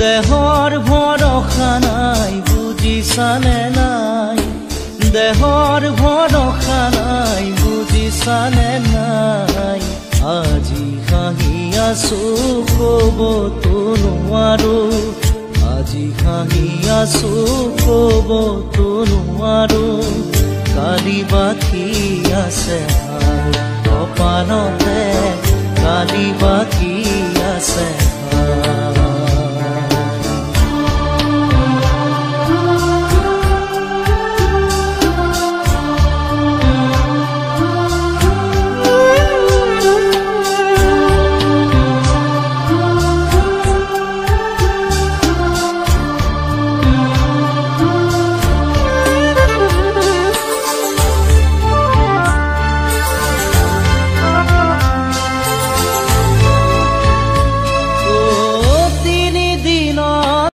দেহৰ ভৰসা নাই বুজিছানে নাই, দেহৰ ভৰসা নাই বুজিছানে নাই। আজি হাঁহি আছো ক'বতো নোৱাৰো, আজি হাঁহি আছো ক'বতো নোৱাৰো। কালি বাকী আছে কপালতে, কালি বাকী